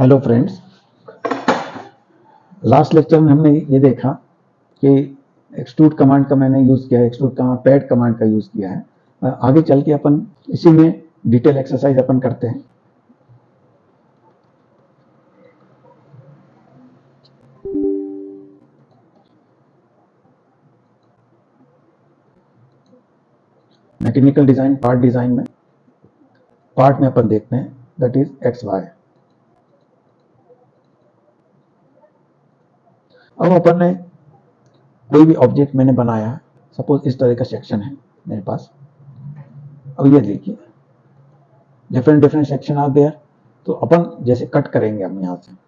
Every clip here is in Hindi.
हेलो फ्रेंड्स, लास्ट लेक्चर में हमने ये देखा कि एक्सट्रूड कमांड का मैंने यूज़ किया है, एक्सट्रूड कमांड पैड कमांड का यूज़ किया है। आगे चल के अपन इसी में डिटेल एक्सरसाइज अपन करते हैं। मैकेनिकल डिज़ाइन पार्ट डिज़ाइन में पार्ट में अपन देखते हैं, दैट इज एक्स वाई। अब अपन ने कोई भी ऑब्जेक्ट मैंने बनाया है, सपोज इस तरह का सेक्शन है मेरे पास। अब ये देखिए different different section are there, तो अपन जैसे कट करेंगे हम यहाँ से,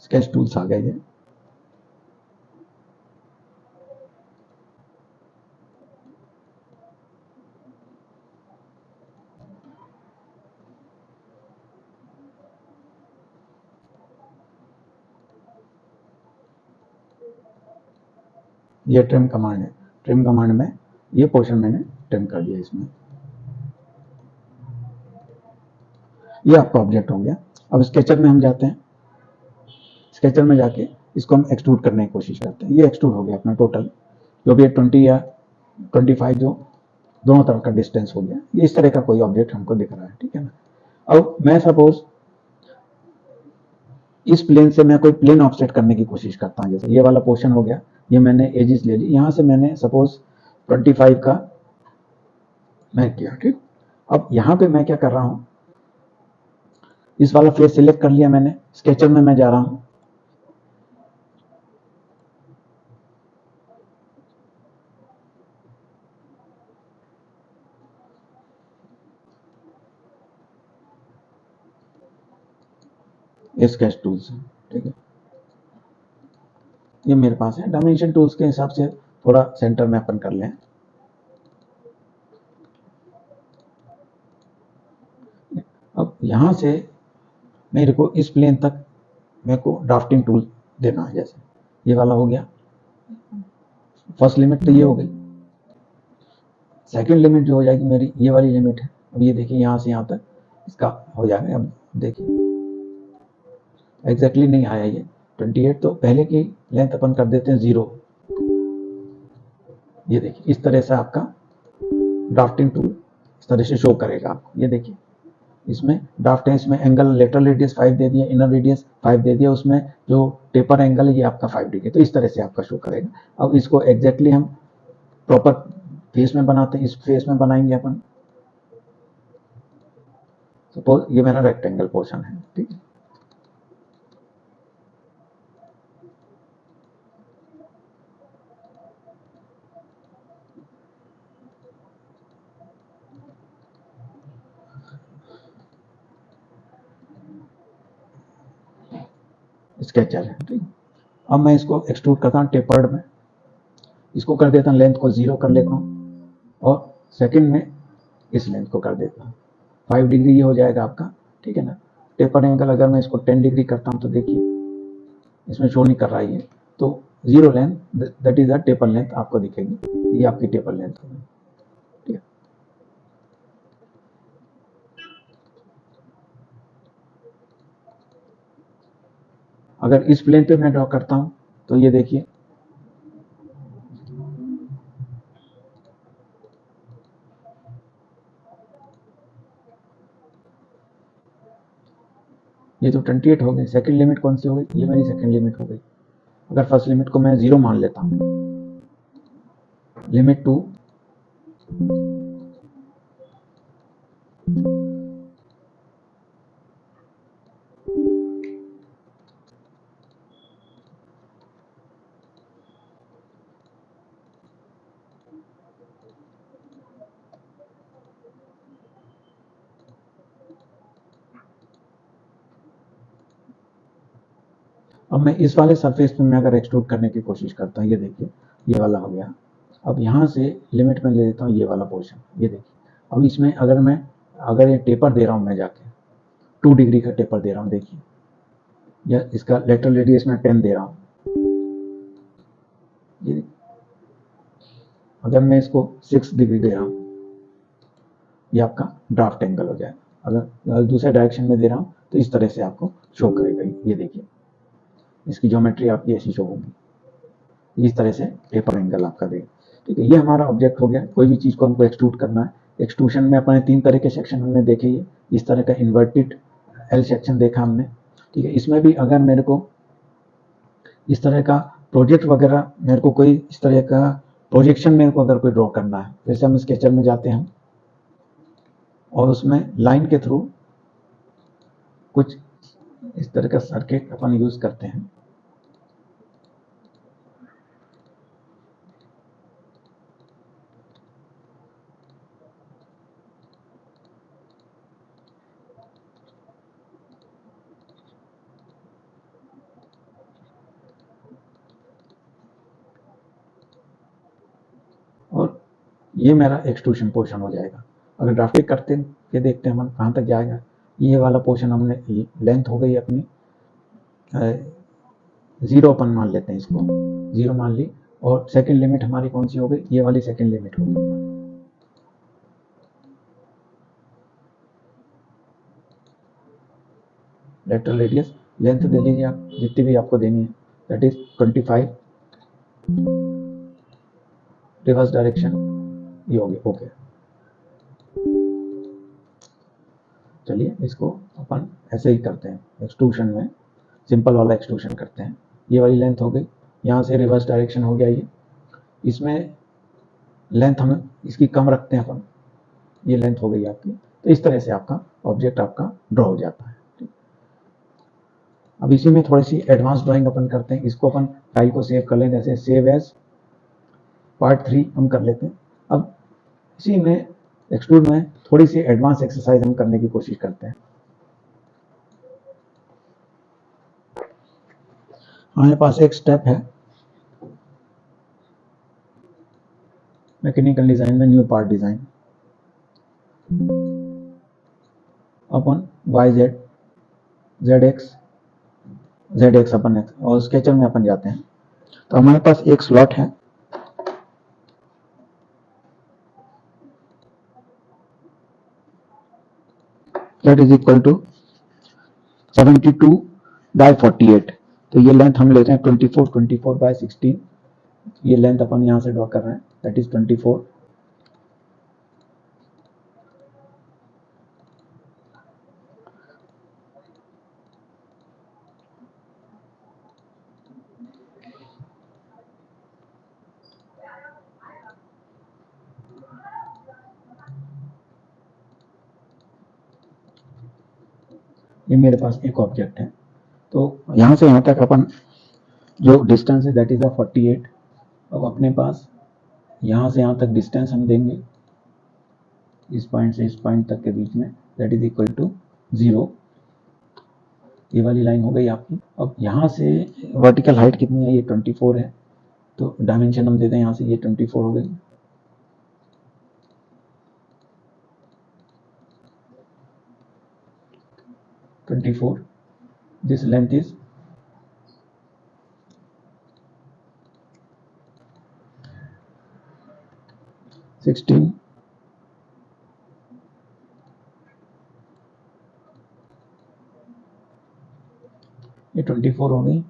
स्केच टूल्स आ गए ये ट्रिम कमांड है। ट्रिम कमांड में ये पोर्शन मैंने ट्रिम कर दिया इसमें। ये आपका ऑब्जेक्ट हो गया। अब स्केचर में हम जाते हैं, स्केचर में जाके इसको हम एक्सट्रूड करने की कोशिश करते हैं। ये एक्सट्रूड हो गया अपना टोटल, जो भी 20 या 25 जो दोनों तरफ का डिस्टेंस हो गया। ये इस तरह का कोई ऑब्जेक्ट हमको दिख रहा है, ठीक है ना। अब मैं सपोज इस प्लेन से मैं कोई प्लेन ऑफसेट करने की कोशिश करता हूँ। जैसे ये वाला पोर्शन हो गया, ये मैंने एजिस ले ली, यहाँ से मैंने सपोज 25 का मैं किया, ठीक। अब यहाँ पे मैं क्या कर रहा हूँ, इस वाला फेस सिलेक्ट कर लिया मैंने। स्केचर में मैं जा रहा हूँ, स्केच टूल्स, ठीक है। ये मेरे पास है। डायमेंशन टूल्स के हिसाब से थोड़ा सेंटर में अपन कर लें। अब यहां से मेरे को इस प्लेन तक मेरे को ड्राफ्टिंग टूल देना है। जैसे ये वाला हो गया, फर्स्ट लिमिट तो ये हो गई। सेकंड लिमिट जो हो जाएगी मेरी, ये वाली लिमिट है। अब ये देखिए यहां से यहां तक इसका हो जाएगा। अब देखिए एग्जैक्टली नहीं आया ये 28, तो पहले की लेंथ अपन कर देते हैं 0। ये देखिए इस तरह से आपका ड्राफ्टिंग टूल इस तरह से शो करेगा आपको। ये देखिए इसमें ड्राफ्ट है, इसमें एंगल लेटरल रेडियस 5 दे दिया, इनर रेडियस 5 दे दिया, उसमें जो टेपर एंगल है ये आपका 5 डिग्री। तो इस तरह से आपका शो करेगा। अब इसको एग्जैक्टली हम प्रॉपर फेस में बनाते हैं। इस फेस में बनाएंगे अपन, सपोज ये मेरा रेक्टेंगल पोर्शन है, ठीक है। स्केचर है, ठीक। अब मैं इसको एक्सट्रूड करता हूँ टेपर्ड में, इसको कर देता हूँ लेंथ को 0 कर लेता हूँ, और सेकंड में इस लेंथ को कर देता हूँ 5 डिग्री। ये हो जाएगा आपका, ठीक है ना। टेपर एंगल अगर मैं इसको 10 डिग्री करता हूँ तो देखिए इसमें शो नहीं कर रहा है ये, तो 0 length that is the taper length आपको दिखेगी। ये आपकी टेपर लेंथ होगी, ठीक है। अगर इस प्लेन पे मैं ड्रॉ करता हूँ तो ये देखिए ये तो 28 हो गई। सेकंड लिमिट कौन सी हो गई, ये मेरी सेकंड लिमिट हो गई। अगर फर्स्ट लिमिट को मैं 0 मान लेता हूँ, लिमिट 2, अब मैं इस वाले सरफेस पे मैं अगर एक्सट्रूड करने की कोशिश करता हूँ, ये देखिए ये वाला हो गया। अब यहाँ से लिमिट में ले लेता हूँ ये वाला पोर्शन, ये देखिए। अब इसमें अगर ये टेपर दे रहा हूँ मैं जाके, 2 डिग्री का टेपर दे रहा हूँ, देखिए, या इसका लेटरल रेडियस में 10 दे रहा हूँ। ये अगर मैं इसको 6 डिग्री दे रहा हूँ, ये आपका ड्राफ्ट एंगल हो जाएगा। अगर दूसरे डायरेक्शन में दे रहा हूँ तो इस तरह से आपको शो करेगा। ये देखिए, इसकी ज्योमेट्री आपकी ऐसी शो होगी, इस तरह से टेपर एंगल आपका देगा। ठीक है, ये हमारा ऑब्जेक्ट हो गया। कोई भी चीज़ को हमको एक्सट्रूड करना है, एक्सट्रूशन में अपने 3 तरह के सेक्शन हमने देखे। ये इस तरह का इन्वर्टेड एल सेक्शन देखा हमने। ठीक है, इसमें भी अगर मेरे को इस तरह का प्रोजेक्ट वगैरह, मेरे को कोई इस तरह का प्रोजेक्शन मेरे को अगर कोई ड्रॉ करना है, जैसे हम स्केचर में जाते हैं और उसमें लाइन के थ्रू कुछ इस तरह का सर्किट अपन यूज करते हैं। और ये मेरा एक्सट्रूशन पोर्शन हो जाएगा। अगर ड्राफ्टिंग करते के देखते हैं हम कहाँ तक जाएगा। ये वाला पोर्शन हमने, लेंथ हो गई अपनी 0 अपन मान लेते हैं, इसको 0 मान ली। और सेकंड लिमिट हमारी कौन सी हो गई, ये वाली सेकंड लिमिट हो गई। लेटरल रेडियस लेंथ दे लीजिए आप, जितनी भी आपको देनी है, दैट इज 25। रिवर्स डायरेक्शन ये हो गया। ओके, चलिए इसको अपन ऐसे ही करते हैं। एक्सट्रूशन में सिंपल वाला एक्सट्रूशन करते हैं। ये वाली लेंथ हो गई, यहाँ से रिवर्स डायरेक्शन हो गया। ये इसमें लेंथ हम इसकी कम रखते हैं अपन, ये लेंथ हो गई आपकी। तो इस तरह से आपका ऑब्जेक्ट आपका ड्रॉ हो जाता है। अब इसी में थोड़ी सी एडवांस ड्राइंग अपन करते हैं। इसको अपन फाइल को सेव कर लें, जैसे सेव एज पार्ट 3 हम कर लेते हैं। अब इसी में एक्सट्रूड में थोड़ी सी एडवांस एक्सरसाइज हम करने की कोशिश करते हैं। हमारे पास एक स्टेप है मैकेनिकल डिजाइन में, न्यू पार्ट डिजाइन। अपन जेड एक्स अपन एक्स, और स्केचर में अपन जाते हैं। तो हमारे पास एक स्लॉट है, दैट इज इक्वल टू 72/48। तो ये लेंथ हम लेते हैं 24/16। ये लेंथ अपन यहां से ड्रॉ कर रहे हैं, दैट इज 24। ये मेरे पास एक ऑब्जेक्ट है। तो यहां से यहां तक अपन जो डिस्टेंस है दैट इज 48। अब अपने पास यहां से यहां तक डिस्टेंस हम देंगे, इस पॉइंट से इस पॉइंट तक के बीच में, दैट इज इक्वल टू 0। ये वाली लाइन हो गई आपकी। अब यहां से वर्टिकल हाइट कितनी है, ये 24 है। तो डायमेंशन हम देते हैं यहां से, ये 24 हो गई। This length is 16। ये 24 हो गई।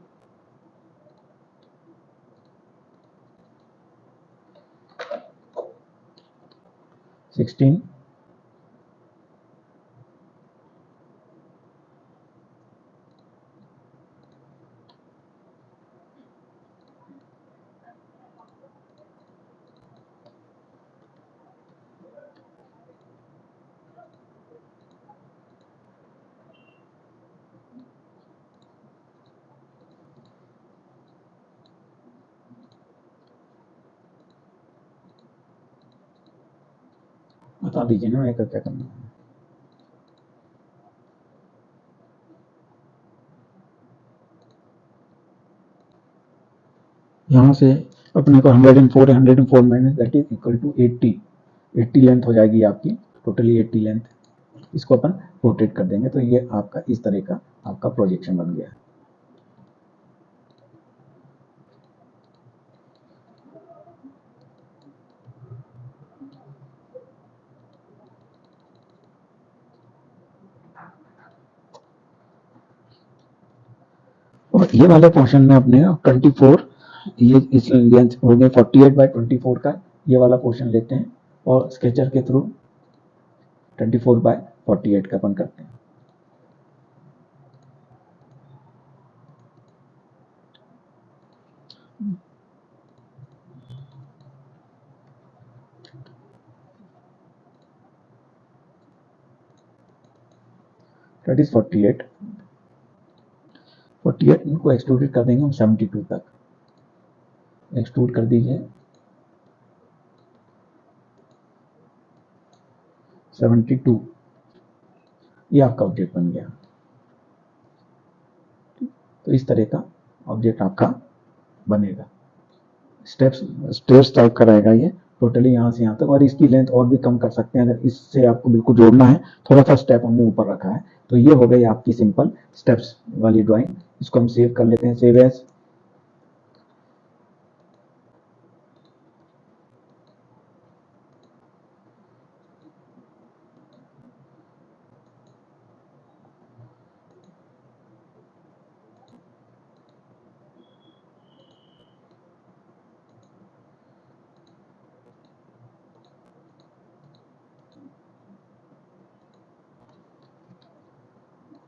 सिक्सटीन, बता दीजिए ना एक क्या करना है। यहाँ से अपने को 104 minus that is equal to 80 length हो जाएगी आपकी, टोटली 80 लेंथ। इसको अपन रोटेट कर देंगे, तो ये आपका इस तरह का आपका प्रोजेक्शन बन गया है। और ये वाले पोर्शन में अपने 24, ये इस लेंथ हो गए 48/24 का ये वाला पोर्शन लेते हैं और स्केचर के थ्रू 24/48 का अपन करते हैं। दैट इज 48 इनको एक्सट्रूडेड कर देंगे हम 72 तक। एक्सट्रूड कर दीजिए 72, ये आपका ऑब्जेक्ट बन गया। तो इस तरह का ऑब्जेक्ट आपका बनेगा। स्टेप्स टाइप का रहेगा ये टोटली यहाँ से यहाँ तक, और इसकी लेंथ और भी कम कर सकते हैं अगर इससे आपको बिल्कुल जोड़ना है। थोड़ा सा स्टेप हमने ऊपर रखा है। तो ये हो गई आपकी सिंपल स्टेप्स वाली ड्राइंग। इसको हम सेव कर लेते हैं, सेव एज।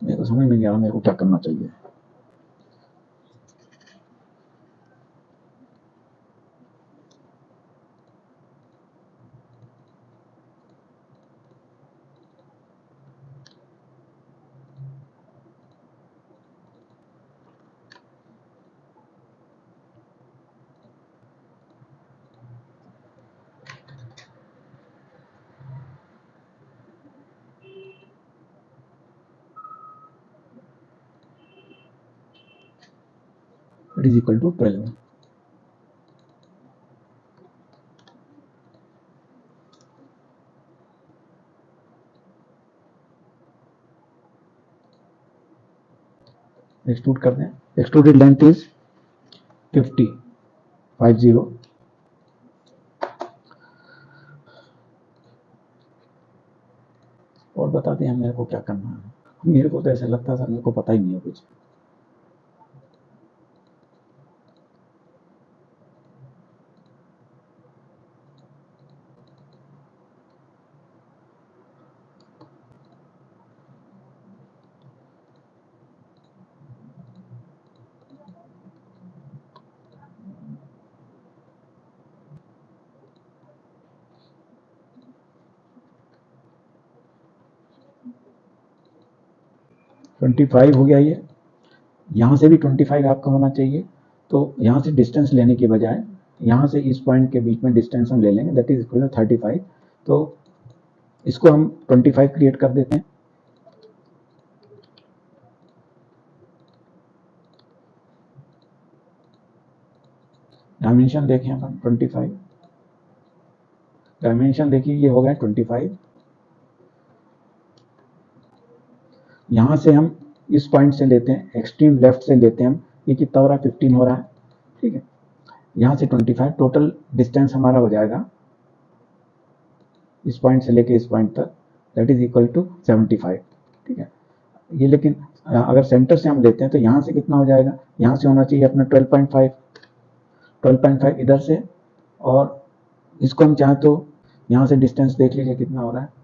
मेरे को समझ में नहीं आ रहा मेरे को क्या करना चाहिए। It is equal to 12. Extrude कर दें। एक्सट्रूडेड लेंथ इज 50 और बताते हैं मेरे को क्या करना है। मेरे को तो ऐसा लगता था मेरे को पता ही नहीं है कुछ। ट्वेंटी 25 हो गया ये। यहाँ से भी 25 आपका होना चाहिए। तो यहाँ से डिस्टेंस लेने के बजाय यहाँ से इस पॉइंट के बीच में डिस्टेंस हम ले लेंगे, दैट इज इक्वल टू 35। तो इसको हम 25 क्रिएट कर देते हैं। डायमेंशन देखें अपन 25, डायमेंशन देखिए ये हो गया 25। यहाँ से हम इस पॉइंट से लेते हैं, एक्सट्रीम लेफ्ट से लेते हैं हम, ये कितना हो रहा है 15 हो रहा है, ठीक है। यहाँ से 25 टोटल डिस्टेंस हमारा हो जाएगा इस पॉइंट से लेके इस पॉइंट तक, दैट इज इक्वल टू 75, ठीक है। ये लेकिन अगर सेंटर से हम लेते हैं तो यहाँ से कितना हो जाएगा, यहाँ से होना चाहिए अपना 12.5 इधर से, और इसको हम चाहें तो यहाँ से डिस्टेंस देख लीजिए कितना हो रहा है।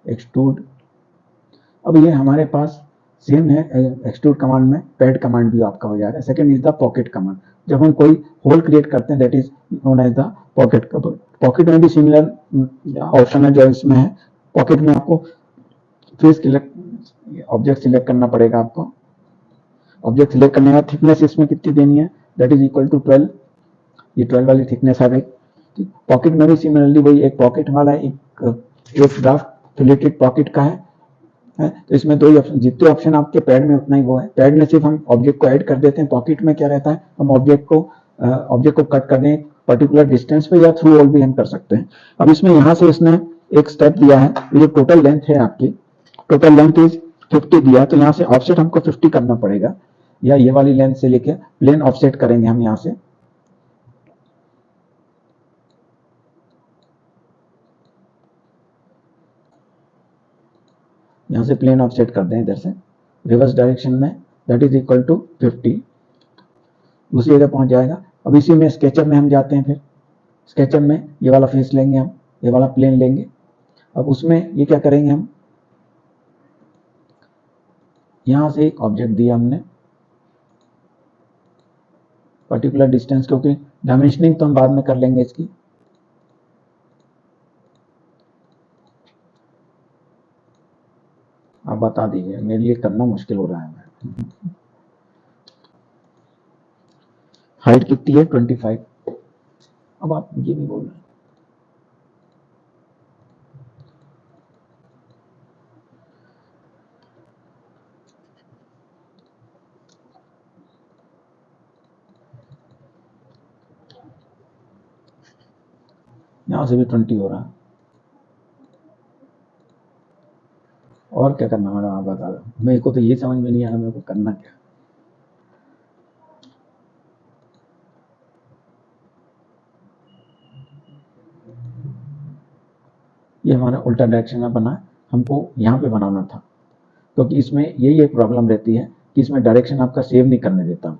एक्सट्रूड, अब ये हमारे पास सेम है एक्सट्रूड कमांड में, पैड कमांड भी आपका हो जाएगा। Second is the pocket command. जब हम कोई होल क्रिएट करते हैं that is known as the pocket. Pocket में भी सिमिलर ऑप्शन है जो इसमें है। पॉकेट में आपको फिर ऑब्जेक्ट सिलेक्ट करना पड़ेगा आपको। ऑब्जेक्ट सिलेक्ट करने का थिकनेस इसमें कितनी देनी है, दैट इज इक्वल टू 12। ये 12 वाली थिकनेस आ गई। पॉकेट में भी सिमिलरली वही एक पॉकेट वाला एक ड्राफ्ट रिलेटेड पॉकेट का है। तो इसमें दो ही ऑप्शन, जितने ऑप्शन आपके पैड में उतना ही वो है। पैड में सिर्फ हम ऑब्जेक्ट को ऐड कर देते हैं, पॉकेट में क्या रहता है, हम ऑब्जेक्ट को कट कर दें पर्टिकुलर डिस्टेंस पे या थ्रू ऑल भी हम कर सकते हैं। अब इसमें यहाँ से इसने एक स्टेप दिया है, ये टोटल लेंथ है आपकी, टोटल लेंथ इज 50 दिया, तो यहाँ से ऑफसेट हमको 50 करना पड़ेगा, या ये वाली लेंथ से लेके प्लेन ऑफसेट करेंगे हम यहाँ से। यहाँ से प्लेन ऑफसेट कर दें इधर से रिवर्स डायरेक्शन में, दैट इज इक्वल टू 50, दूसरी जगह पहुंच जाएगा। अब इसी में स्केचअप में हम जाते हैं, फिर स्केचअप में ये वाला फेस लेंगे हम, ये वाला प्लेन लेंगे। अब उसमें ये क्या करेंगे हम, यहां से एक ऑब्जेक्ट दिया हमने पर्टिकुलर डिस्टेंस, क्योंकि डायमेंशनिंग तो हम बाद में कर लेंगे इसकी। आप बता दीजिए, मेरे लिए करना मुश्किल हो रहा है। हाइट कितनी है 25। अब आप ये नहीं बोल रहे, यहां से भी 20 हो रहा है। और क्या करना मैडम आप बता दो, मेरे को तो ये समझ में नहीं आ रहा मेरे को करना क्या। ये हमारा उल्टा डायरेक्शन में बना, हमको यहाँ पे बनाना था, क्योंकि इसमें यही एक प्रॉब्लम रहती है कि इसमें डायरेक्शन आपका सेव नहीं करने देता।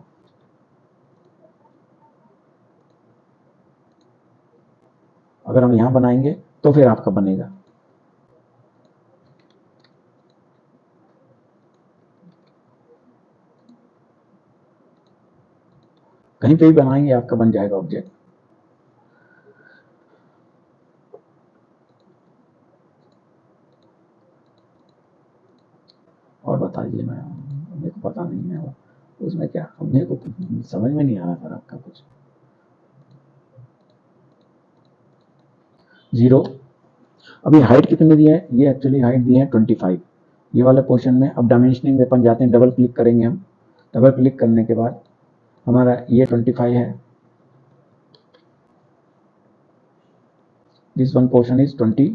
अगर हम यहाँ बनाएंगे तो फिर आपका बनेगा। कहीं पे भी बनाएंगे आपका बन जाएगा ऑब्जेक्ट। और बताइए मैम, मेरे को पता नहीं है उसमें क्या, मेरे को समझ में नहीं आ रहा सर आपका कुछ। 0। अभी हाइट कितनी दी है, ये एक्चुअली हाइट दी है 25, ये वाले पोर्शन में। अब डायमेंशनिंग में अपन जाते हैं, डबल क्लिक करेंगे हम, डबल क्लिक करने के बाद हमारा ये 25 है, दिस वन पोर्शन इज 20,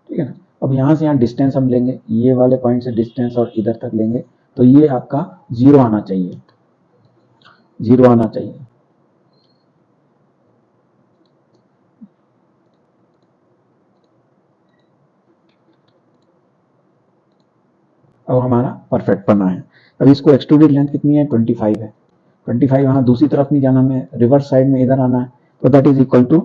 ठीक है ना। अब यहाँ से यहाँ डिस्टेंस हम लेंगे, ये वाले पॉइंट से डिस्टेंस और इधर तक लेंगे, तो ये आपका 0 आना चाहिए, 0 आना चाहिए। अब हमारा परफेक्ट बना है। अब इसको एक्सट्रूडेड लेंथ कितनी है 25 है, 25 यहाँ दूसरी तरफ नहीं जाना, हमें रिवर्स साइड में इधर आना है, तो दैट इज इक्वल टू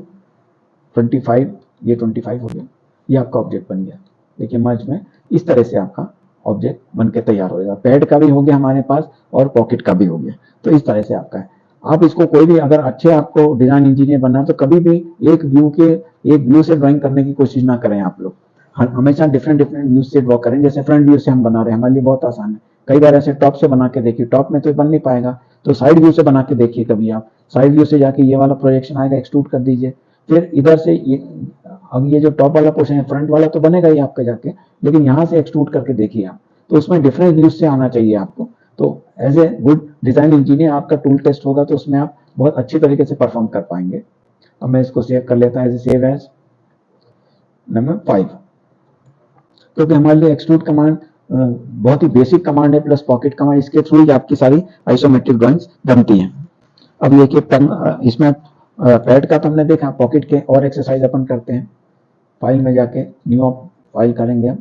25, ये 25 हो गया, ये आपका ऑब्जेक्ट बन गया। देखिए मर्ज में इस तरह से आपका ऑब्जेक्ट बन के तैयार होगा, पैड का भी हो गया हमारे पास और पॉकेट का भी हो गया, तो इस तरह से आपका है। आप इसको कोई भी अगर अच्छे आपको डिजाइन इंजीनियर बनना है तो कभी भी एक व्यू से ड्राइंग करने की कोशिश ना करें आप लोग, हमेशा डिफरेंट डिफरेंट व्यू से ड्रॉ करें। जैसे फ्रंट व्यू से हम बना रहे हैं, हमारे लिए बहुत आसान है। कई बार ऐसे टॉप से बना के देखिए, टॉप में तो बन नहीं पाएगा, तो साइड व्यू से बना के देखिए। कभी आप साइड व्यू से जाके ये वाला प्रोजेक्शन आएगा, एक्सट्रूड कर दीजिए, फिर इधर से अब ये जो टॉप वाला पोर्शन है, फ्रंट वाला तो बनेगा ही आपका जाके, लेकिन यहाँ से एक्सट्रूड करके देखिए आप, तो उसमें डिफरेंट व्यूज से आना चाहिए आपको। तो as a good design engineer आपका टूल टेस्ट होगा, तो उसमें आप बहुत अच्छी तरीके से परफॉर्म कर पाएंगे। अब मैं इसको सेव कर लेता हूँ, सेव एज नंबर 5, क्योंकि हमारे लिए एक्सट्रूड कमांड बहुत ही बेसिक कमांड है, प्लस पॉकेट कमांड, इसके थ्रू ही आपकी सारी आइसोमेट्रिक ड्राइंग्स बनती हैं। अब ये कि इसमें पैड का तो हमने देखा, पॉकेट के और एक्सरसाइज अपन करते हैं। फाइल में जाके न्यू फाइल करेंगे हम,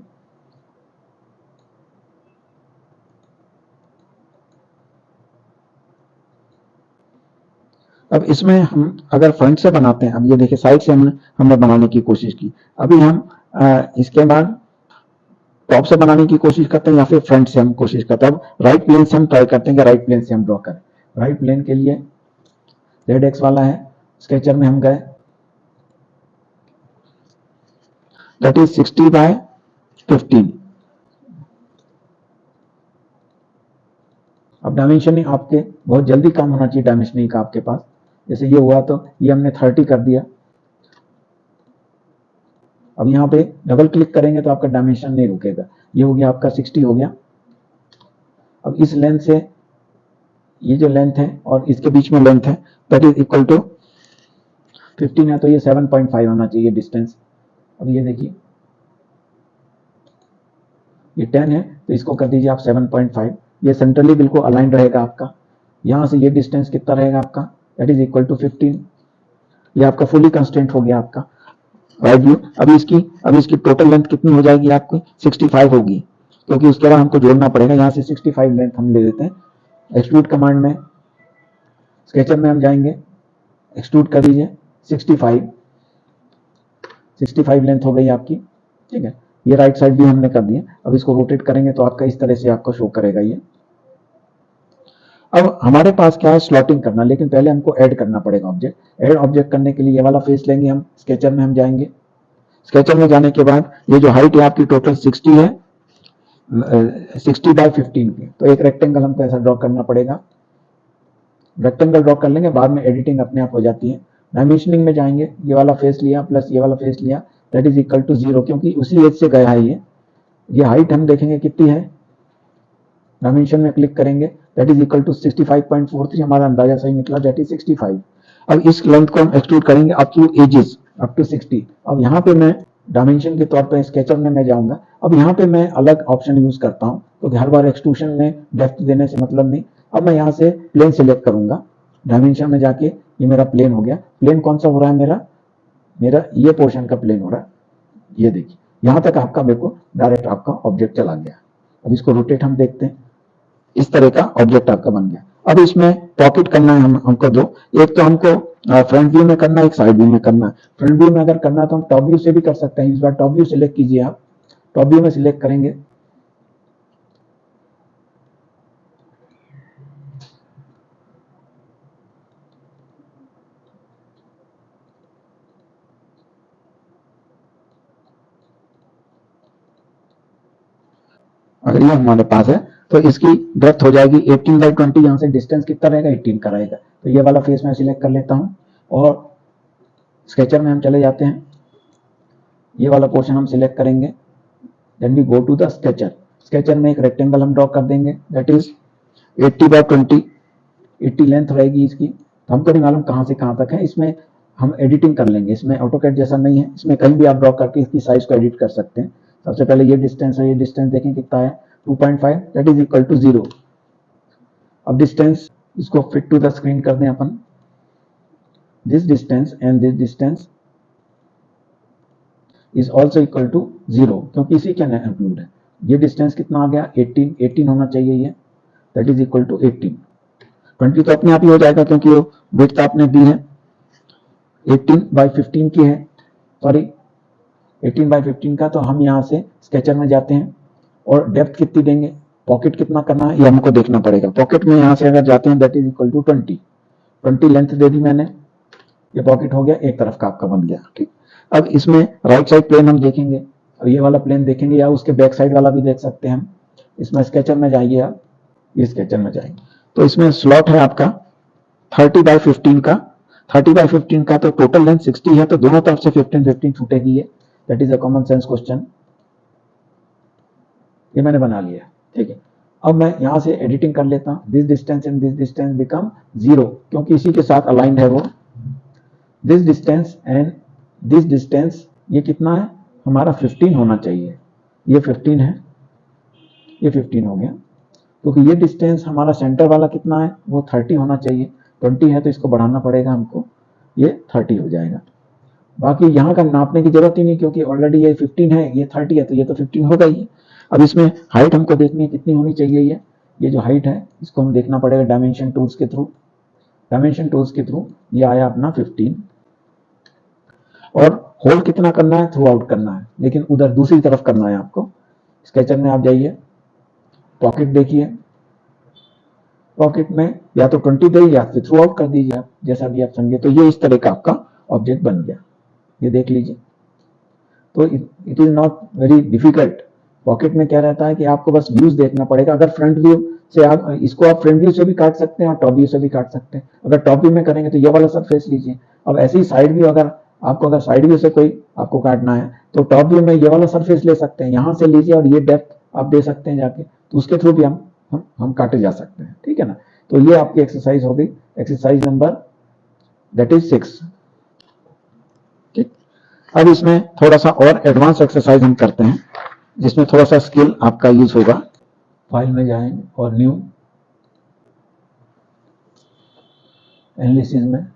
अब इसमें हम अगर फ्रंट से बनाते हैं, अब ये देखिए साइड से हमने बनाने की कोशिश की, अभी हम इसके बाद टॉप से बनाने की कोशिश करते हैं या फिर फ्रंट से हम कोशिश करते हैं। अब राइट प्लेन से हम ट्राई करते हैं कि राइट प्लेन से हम ड्रॉ करें। राइट प्लेन के लिए जेड एक्स वाला है, स्केचर में हम गए, दैट इज 60/15, अब डायमेंशनिंग आपके बहुत जल्दी काम होना चाहिए डायमेंशनिंग का आपके पास। जैसे ये हुआ तो ये हमने 30 कर दिया। अब यहाँ पे डबल क्लिक करेंगे तो आपका डायमेंशन नहीं रुकेगा। ये हो गया आपका 60 हो गया। अब इस लेंथ से ये जो लेंथ है और इसके बीच में लेंथ है दैट इज इक्वल टू 15 है, तो ये 7.5 होना चाहिए डिस्टेंस। अब ये देखिए ये 10 है तो इसको कर दीजिए आप 7.5। ये सेंट्रली बिल्कुल अलाइन रहेगा आपका। यहाँ से ये डिस्टेंस कितना रहेगा आपका, दैट इज इक्वल टू 15। ये आपका फुली कंस्टेंट हो गया आपका राइट व्यू। अब इसकी टोटल लेंथ कितनी हो जाएगी आपकी, 65 होगी, क्योंकि उसके बाद हमको जोड़ना पड़ेगा। यहाँ से 65 लेंथ हम ले लेते हैं। एक्सट्रूड कमांड में स्केचर में हम जाएंगे, एक्सट्रूड कर दीजिए 65 लेंथ हो गई आपकी, ठीक है। ये राइट साइड भी हमने कर दिया। अब इसको रोटेट करेंगे तो आपका इस तरह से आपको शो करेगा ये। अब हमारे पास क्या है, स्लॉटिंग करना, लेकिन पहले हमको ऐड करना पड़ेगा ऑब्जेक्ट। ऐड ऑब्जेक्ट करने के लिए ये वाला फेस लेंगे हम, स्केचर में हम जाएंगे। स्केचर में जाने के बाद ये जो हाइट है आपकी टोटल 60 है, 60 बाय 15 की, तो एक रेक्टेंगल हमको ऐसा ड्रॉ करना पड़ेगा। रेक्टेंगल ड्रॉ कर लेंगे, बाद में एडिटिंग अपने आप हो जाती है। डायमेंशनिंग में जाएंगे, ये वाला फेस लिया प्लस ये वाला फेस लिया, दैट इज इक्वल टू 0, क्योंकि उसी एज से गया है ये हाइट हम देखेंगे कितनी है। डायमेंशन में क्लिक करेंगे, दैट इज इक्वल टू 65.43, हमारा अंदाजा सही निकला, दैट इज 65। अब इस लेंथ को हम एक्सट्रूड करेंगे up to edges, up to 60। अब यहाँ पे मैं डायमेंशन के तौर पे स्केचर में मैं जाऊंगा। अब यहाँ पे मैं अलग ऑप्शन यूज करता हूँ, तो हर बार एक्सट्रूशन में डेप्थ देने से मतलब नहीं। अब मैं यहाँ से प्लेन सिलेक्ट करूंगा, डायमेंशन में जाके ये मेरा प्लेन हो गया। प्लेन कौन सा हो रहा है, मेरा ये पोर्शन का प्लेन हो रहा है। ये देखिए यहाँ तक आपका मेरे को डायरेक्ट आपका ऑब्जेक्ट चला गया। अब इसको रोटेट हम देखते हैं, इस तरह का ऑब्जेक्ट आपका बन गया। अब इसमें पॉकेट करना है हमको दो, एक तो हमको फ्रंट व्यू में करना है, एक साइड व्यू में करना है। फ्रंट व्यू में अगर करना है तो हम टॉप व्यू से भी कर सकते हैं। इस बार टॉप व्यू सिलेक्ट कीजिए आप, टॉप व्यू में सिलेक्ट करेंगे, अगर ये हमारे पास है तो इसकी डेप्थ हो जाएगी 18/20। यहाँ से डिस्टेंस कितना रहेगा, 18 का रहेगा। तो ये वाला फेस मैं सिलेक्ट कर लेता हूँ और स्केचर में हम चले जाते हैं। ये वाला पोर्शन हम सिलेक्ट करेंगे, then we go to the sketcher. Sketcher में एक रेक्टेंगल हम ड्रॉ कर देंगे, दैट इज 80/20। 80 लेंथ रहेगी इसकी। तो हमको नहीं मालूम कहाँ से कहाँ तक है, इसमें हम एडिटिंग कर लेंगे। इसमें ऑटोकैड जैसा नहीं है, इसमें कहीं भी आप ड्रॉ करके इसकी साइज को एडिट कर सकते हैं। सबसे पहले ये डिस्टेंस है, ये डिस्टेंस देखें कितना है, 2.5, दैट इज इक्वल टू 0। अब डिस्टेंस इसको फिट टू द स्क्रीन कर दें अपन, this distance and this distance is also equal to 0, क्योंकि इसी के अंदर इंक्लूड है। ये डिस्टेंस कितना आ गया, 18 होना चाहिए ये, दैट इज इक्वल टू 18। 20 तो अपने आप ही हो जाएगा क्योंकि वो विड्थ आपने दी है, 18/15 की है, सॉरी 18/15 का। तो हम यहाँ से स्केचर में जाते हैं और डेप्थ कितनी देंगे, पॉकेट कितना करना है ये हमको देखना पड़ेगा। पॉकेट में यहाँ से अगर जाते हैं that is equal to 20 length दे दी मैंने, ये पॉकेट हो गया, एक तरफ का आपका बन गया, ठीक। अब इसमें राइट साइड प्लेन हम देखेंगे, और ये वाला प्लेन देखेंगे, या उसके बैक साइड वाला भी देख सकते हैं हम। इसमें स्केचर में जाइए आप, ये स्केचर में जाएंगे तो इसमें स्लॉट है आपका 30/15 का। 30/15 का तो टोटल लेंथ 60 है, तो दोनों तरफ से 15 छूटेगी ये, that is a common sense question. ये मैंने बना लिया, ठीक है। अब मैं यहाँ से एडिटिंग कर लेता हूँ, this distance and this distance become 0, क्योंकि इसी के साथ अलाइंड है वो। This distance and this distance ये कितना है हमारा, 15 होना चाहिए। ये 15 है, ये 15 हो गया, क्योंकि ये डिस्टेंस हमारा सेंटर वाला कितना है, वो 30 होना चाहिए। 20 है तो इसको बढ़ाना पड़ेगा हमको, ये 30 हो जाएगा। बाकी यहाँ का नापने की जरूरत ही नहीं, क्योंकि ऑलरेडी ये 15 है, ये 30 है, तो ये तो 15 होगा ही। अब इसमें हाइट हमको देखनी है कितनी होनी चाहिए। ये जो हाइट है इसको हम देखना पड़ेगा डायमेंशन टूल्स के थ्रू। डायमेंशन टूल्स के थ्रू ये आया अपना 15। और होल कितना करना है, थ्रू आउट करना है, लेकिन उधर दूसरी तरफ करना है आपको। स्केचर में आप जाइए, पॉकेट देखिए, पॉकेट में या तो 20 दे या फिर थ्रू आउट कर दीजिए आप, जैसा भी आप समझिए। तो ये इस तरह का आपका ऑब्जेक्ट बन गया, ये देख लीजिए। तो it is not very difficult. Pocket में क्या रहता है कि आपको बस व्यूज देखना पड़ेगा। अगर फ्रंट व्यू से आप इसको आप फ्रंट व्यू से भी काट सकते हैं और टॉप व्यू से भी काट सकते हैं। अगर टॉप व्यू में करेंगे तो ये वाला सरफेस लीजिए। अब ऐसे ही साइड व्यू अगर साइड व्यू से कोई आपको काटना है तो टॉप व्यू में ये वाला सरफेस ले सकते हैं, यहाँ से लीजिए और ये डेप्थ आप दे सकते हैं जाके, तो उसके थ्रू भी हम काटे जा सकते हैं, ठीक है ना। तो ये आपकी एक्सरसाइज हो गई, एक्सरसाइज नंबर दैट इज 6। ठीक, अब इसमें थोड़ा सा और एडवांस एक्सरसाइज हम करते हैं जिसमें थोड़ा सा स्किल आपका यूज होगा। फाइल में जाएंगे और न्यू एनालिसिस में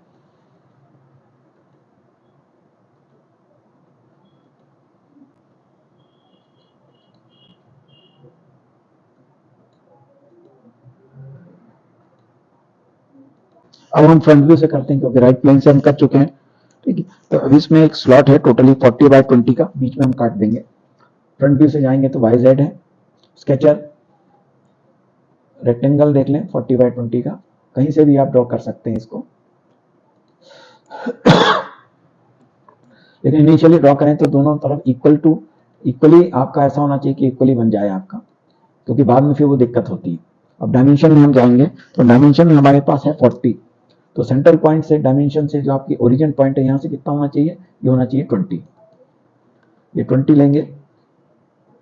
अब हम फ्रंट व्यू से करते हैं क्योंकि राइट प्लेन से हम कर चुके हैं, ठीक है। तो अब इसमें एक स्लॉट है टोटली 40/20 का, बीच में हम काट देंगे। फ्रंट व्यू से जाएंगे तो YZ है, स्केचर रेक्टेंगल देख लें 40/20 का, कहीं से भी आप ड्रॉ कर सकते हैं इसको, लेकिन इनिशियली ड्रॉ करें तो दोनों तरफ इक्वली आपका ऐसा होना चाहिए कि इक्वली बन जाए आपका, क्योंकि बाद में फिर वो दिक्कत होती है। अब डायमेंशन में हम जाएंगे तो डायमेंशन में हमारे पास है 40, तो सेंट्रल पॉइंट से डायमेंशन से जो आपकी ओरिजिन पॉइंट है यहाँ से कितना होना चाहिए, ये होना चाहिए 20। ये 20 लेंगे,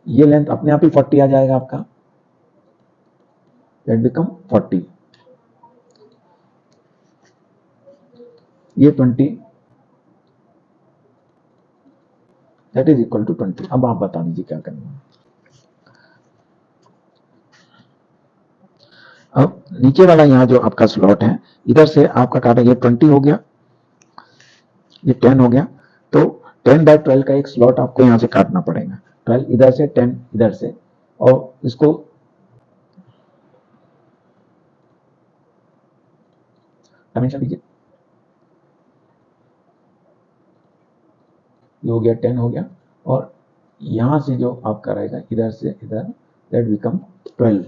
ये लेंथ अपने आप ही 40 आ जाएगा आपका, दैट बिकम 40। ये 20 दैट इज इक्वल टू 20। अब आप बता दीजिए क्या करना है। अब नीचे वाला यहाँ जो आपका स्लॉट है इधर से आपका काटा, ये 20 हो गया, ये 10 हो गया, तो 10/12 का एक स्लॉट आपको यहाँ से काटना पड़ेगा, 12 इधर से 10 इधर से, और इसको डायमेंशन दीजिए। ये हो गया 10 हो गया, और यहां से जो आपका रहेगा इधर से इधर, दैट बिकम 12।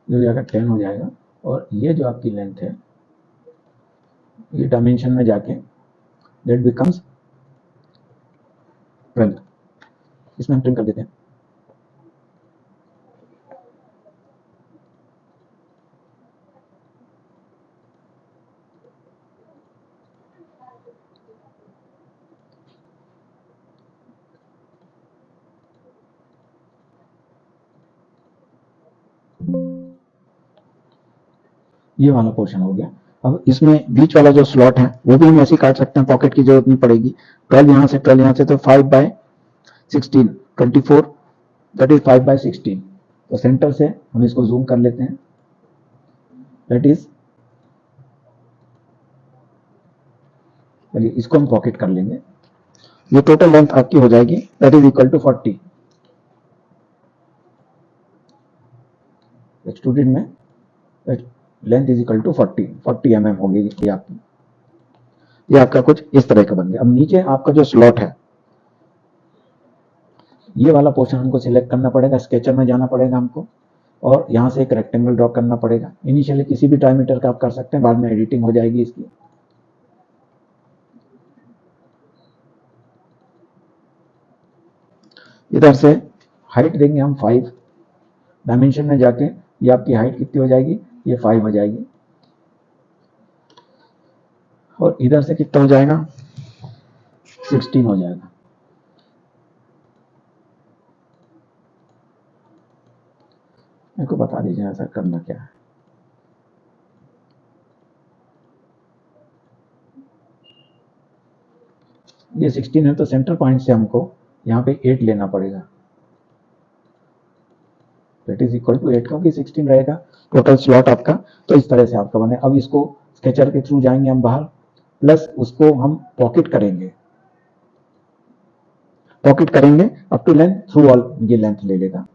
जो जाकर 10 हो जाएगा, और ये जो आपकी लेंथ है ये डायमेंशन में जाके दैट बिकम्स 12। इसमें हम ट्रिम कर देते हैं। ये वाला पोर्शन हो गया। अब इसमें बीच वाला जो स्लॉट है वो भी हम ऐसे काट सकते हैं, पॉकेट की जरूरत नहीं पड़ेगी। 12 यहाँ से 12 यहाँ से, तो 5/16 24, दैट इज 5/16। तो सेंटर से हम इसको जूम कर लेते हैं, दैट इज, चलिए इसको हम पॉकेट कर लेंगे। ये टोटल लेंथ आपकी हो जाएगी that is equal to 40। Extruded में length is equal to 40 mm होगी ये आपकी। ये आपका कुछ इस तरह का बन गया। अब नीचे आपका जो स्लॉट है ये वाला पोर्शन हमको सिलेक्ट करना पड़ेगा, स्केचर में जाना पड़ेगा हमको, और यहाँ से एक रेक्टेंगल ड्रॉ करना पड़ेगा। इनिशियली किसी भी डायमीटर का आप कर सकते हैं, बाद में एडिटिंग हो जाएगी इसकी। इधर से हाइट देंगे हम 5, डायमेंशन में जाके ये आपकी हाइट कितनी हो जाएगी, ये 5 हो जाएगी, और इधर से कितना हो जाएगा, 16 हो जाएगा। मेरे को बता दीजिए ऐसा करना क्या है। ये 16 है तो सेंटर पॉइंट से हमको यहाँ पे 8 लेना पड़ेगा, दैट इज इक्वल टू 8, क्योंकि 16 रहेगा टोटल स्लॉट आपका। तो इस तरह से आपका बने। अब इसको स्केचर के थ्रू जाएंगे हम बाहर, प्लस उसको हम पॉकेट करेंगे up to length, through all ये लेंथ ले लेगा।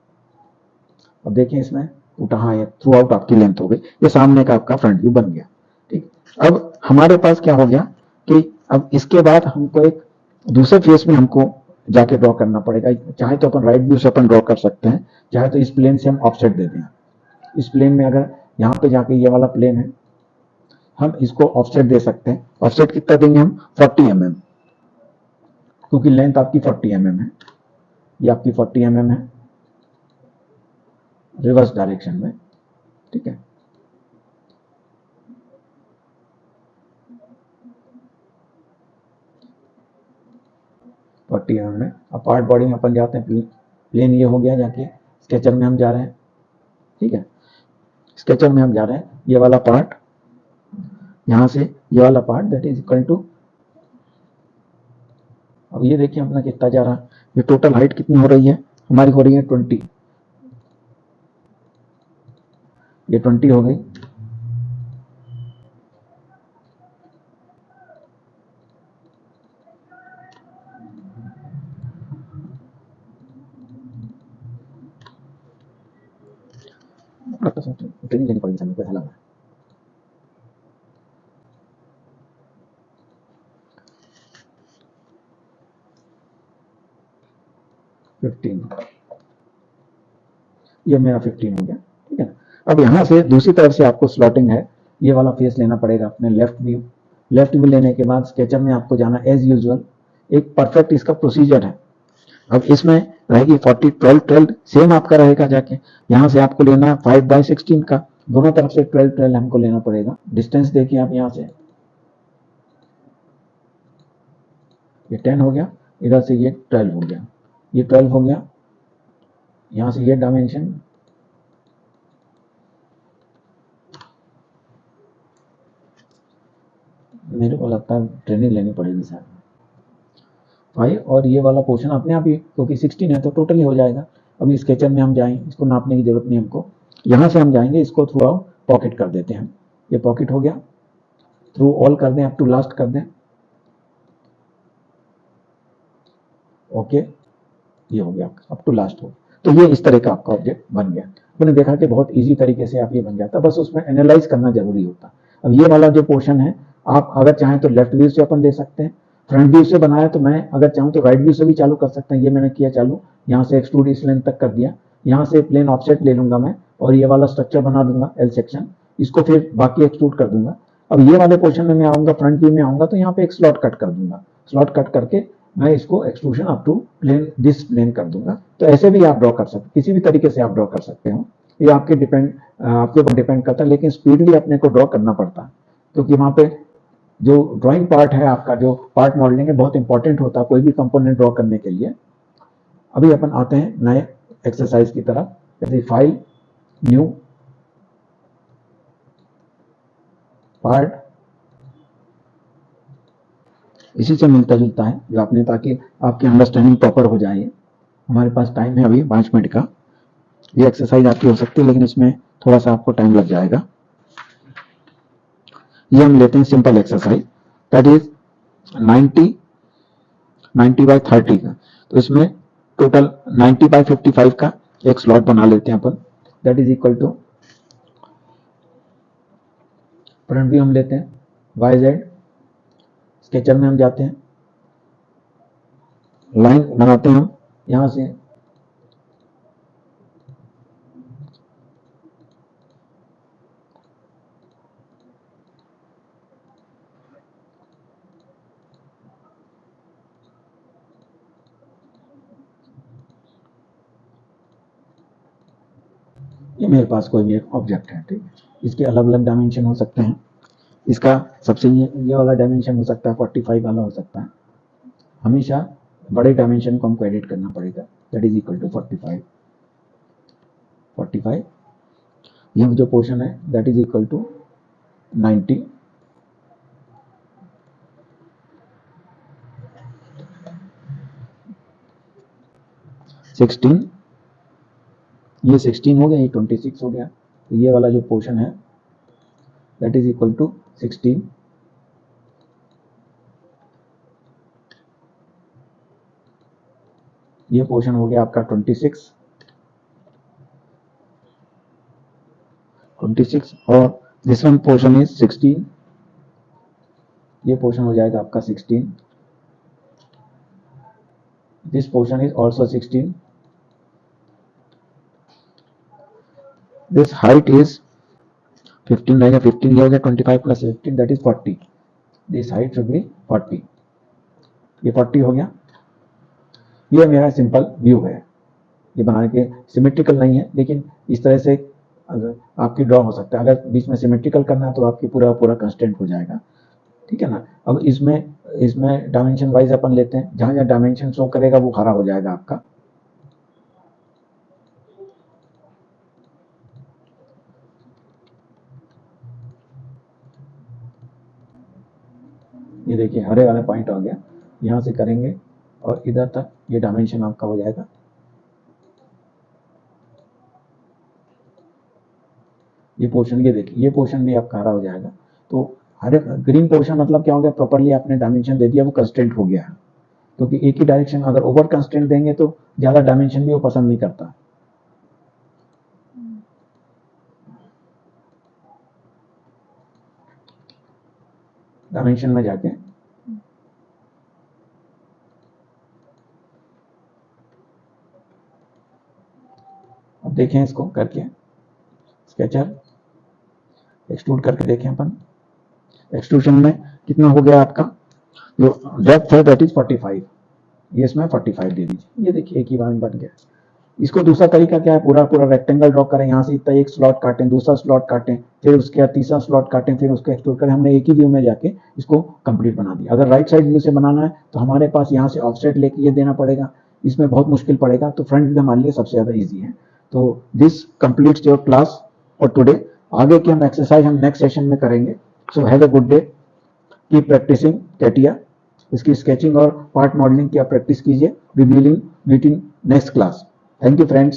अब देखिए इसमें हाँ, ये थ्रू आउट आपकी लेंथ हो गई। ये सामने का आपका फ्रंट व्यू बन गया, ठीक। अब हमारे पास क्या हो गया कि अब इसके बाद हमको एक दूसरे फेस में हमको जाके ड्रॉ करना पड़ेगा। चाहे तो अपन राइट व्यू से अपन ड्रॉ कर सकते हैं, चाहे तो इस प्लेन से हम ऑफसेट दे दें। इस प्लेन में अगर यहाँ पे जाके ये वाला प्लेन है, हम इसको ऑफसेट दे सकते हैं। ऑफसेट कितना देंगे हम? 40 mm, क्योंकि लेंथ आपकी 40 mm है। ये आपकी 40 mm है रिवर्स डायरेक्शन में, ठीक है। में अब पार्ट बॉडी में अपन जाते हैं। प्लेन ये हो गया, जाके स्केचर में हम जा रहे हैं, ठीक है। स्केचर में हम जा रहे हैं, ये वाला पार्ट, यहां से ये वाला part that is equal to, अब ये देखिए अपना कितना जा रहा है। ये टोटल हाइट कितनी हो रही है हमारी? हो रही है 20। ये 20 हो गई। ट्रेनिंग लेनी पड़ेगी सभी को, ऐसा लग रहा है। ये मेरा 15 हो गया, ठीक है ना। अब यहाँ से दूसरी तरफ से आपको स्लॉटिंग है, ये वाला फेस लेना पड़ेगा अपने लेफ्ट व्यू। लेफ्ट व्यू लेने के बाद स्केचर में आपको जाना एज यूजुअल, एक परफेक्ट इसका प्रोसीजर है। अब इसमें रहेगी 40 12 12 सेम आपका रहेगा। जाके यहाँ से आपको लेना है 5/16 का, दोनों तरफ से 12 12 हमको लेना पड़ेगा। डिस्टेंस देखिए आप, यहाँ से ये 10 हो गया, इधर से ये 12 हो गया, ये 12 हो गया। यहाँ से ये डायमेंशन, मेरे को लगता है ट्रेनिंग लेनी पड़ेगी सर। 5 और ये वाला पोर्शन अपने आप ही, क्योंकि 16 है तो टोटली हो जाएगा। अभी स्केचर में हम जाएंगे, इसको नापने की जरूरत नहीं हमको। यहाँ से हम जाएंगे, इसको थ्रू आउट पॉकेट कर देते हैं। ये पॉकेट हो गया, थ्रू ऑल कर दें, अप टू लास्ट कर दें। ओके, ये हो गया, अप टू लास्ट हो। तो ये इस तरह का आपका ऑब्जेक्ट बन गया। मैंने देखा कि बहुत इजी तरीके से आप ये बन जाता, बस उसमें एनालाइज करना जरूरी होता। अब ये वाला जो पोर्शन है, आप अगर चाहें तो लेफ्ट व्यू से अपन दे सकते हैं, फ्रंट व्यू से बनाया तो मैं अगर चाहूँ तो राइट व्यू से भी चालू कर सकते हैं। ये मैंने किया चालू, यहाँ से एक्सट्रूड इस लेंथ तक कर दिया। यहाँ से प्लेन ऑफसेट ले लूंगा मैं, और ये वाला स्ट्रक्चर बना दूंगा एल सेक्शन, इसको फिर बाकी एक्सट्रूड कर दूंगा। अब ये वाले पोर्शन में मैं आऊंगा, फ्रंट व्यू में आऊंगा, तो यहाँ पे एक स्लॉट कट कर दूंगा। स्लॉट कट करके मैं इसको extrusion up to plane this plane कर दूंगा। तो ऐसे भी आप ड्रॉ कर सकते, किसी भी तरीके से आप ड्रॉ कर सकते हो। ये आपके ऊपर डिपेंड करता है, लेकिन स्पीडली अपने को ड्रॉ करना पड़ता है, क्योंकि वहां पे जो ड्राइंग पार्ट है आपका, जो पार्ट मॉडलिंग है, बहुत इंपॉर्टेंट होता है कोई भी कंपोनेंट ड्रॉ करने के लिए। अभी अपन आते हैं नए एक्सरसाइज की तरफ, जैसे फाइल, न्यू, पार्ट, इसी से मिलता जुलता है जो आपने, ताकि आपकी अंडरस्टैंडिंग प्रॉपर हो जाए। हमारे पास टाइम है अभी 5 मिनट का। ये एक्सरसाइज आपकी हो सकती है, लेकिन इसमें थोड़ा सा आपको टाइम लग जाएगा। ये हम लेते हैं सिंपल एक्सरसाइज, दैट इज 90/30 का। तो इसमें टोटल 90/55 का एक स्लॉट बना लेते हैं अपन, that is equal to, front view हम लेते हैं YZ, स्केचर में हम जाते हैं, लाइन बनाते हैं हम यहां से, ये मेरे पास कोई भी एक ऑब्जेक्ट है, ठीक है। इसके अलग अलग डायमेंशन हो सकते हैं। इसका सबसे ये वाला डायमेंशन हो सकता है, 45 वाला हो सकता है। हमेशा बड़े डायमेंशन को हमको एडिट करना पड़ेगा, दैट इज इक्वल टू 45। ये जो पोर्शन है दैट इज इक्वल टू 90, ये 16 हो गया, ये 26 हो गया। तो ये वाला जो पोर्शन है दैट इज इक्वल टू 16। ये पोर्शन हो गया आपका 26 और दिस वन पोर्शन इज 16। ये पोर्शन हो जाएगा आपका 16। This portion is also 16. This height is 15, like 15 हो गया, 25 plus 15 that is 40. This height should be 40. ये 40 हो गया. ये मेरा सिंपल व्यू है. ये बनाने के सिमेट्रिकल नहीं है, लेकिन इस तरह से अगर आपकी ड्रॉ हो सकता है. अगर बीच में सिमेट्रिकल करना है तो आपकी पूरा कंस्टेंट हो जाएगा. ठीक है ना. अब इसमें डायमेंशन वाइज अपन लेते हैं. जहां जहां डायमेंशन शो करेगा वो हरा हो जाएगा आपका. ये देखिए हरे वाला पॉइंट हो गया. यहां से करेंगे और इधर तक ये डायमेंशन आपका हो जाएगा. ये पोर्शन, ये देखिए ये पोर्शन भी आपका हरा हो जाएगा. तो हरे ग्रीन पोर्शन मतलब क्या हो गया, प्रॉपर्ली आपने डायमेंशन दे दिया, वो कंस्टेंट हो गया है. क्योंकि एक ही डायरेक्शन, अगर ओवर कंस्टेंट देंगे तो ज्यादा डायमेंशन भी वो पसंद नहीं करता. डायमेंशन में जाके अब देखें इसको करके, स्केचर एक्सट्रूड करके देखें अपन. एक्सट्रूशन में कितना हो गया आपका, जो डेप्थ है दैट इज 45. ये इसमें 45 दे दीजिए. ये देखिए एक ही बार में बन गया. इसको दूसरा तरीका क्या है, पूरा रेक्टेंगल ड्रॉ करें. यहाँ से इतना एक स्लॉट काटें, दूसरा स्लॉट काटें, फिर उसके बाद तीसरा स्लॉट काटें, फिर उसको एक्सट्रूड करें. हमने एक ही व्यू में जाके इसको कंप्लीट बना दिया. अगर राइट साइड व्यू से बनाना है तो हमारे पास यहाँ से ऑफसेट लेके ये देना पड़ेगा. इसमें बहुत मुश्किल पड़ेगा. तो फ्रंट व्यू हमारे लिए सबसे ज्यादा ईजी है. तो this completes your class for today. आगे की हम एक्सरसाइज हम नेक्स्ट सेशन में करेंगे. So have a good day. Keep practising CATIA. इसकी स्केचिंग और पार्ट मॉडलिंग की आप प्रैक्टिस कीजिए. We will meet in next class. Thank you, friends.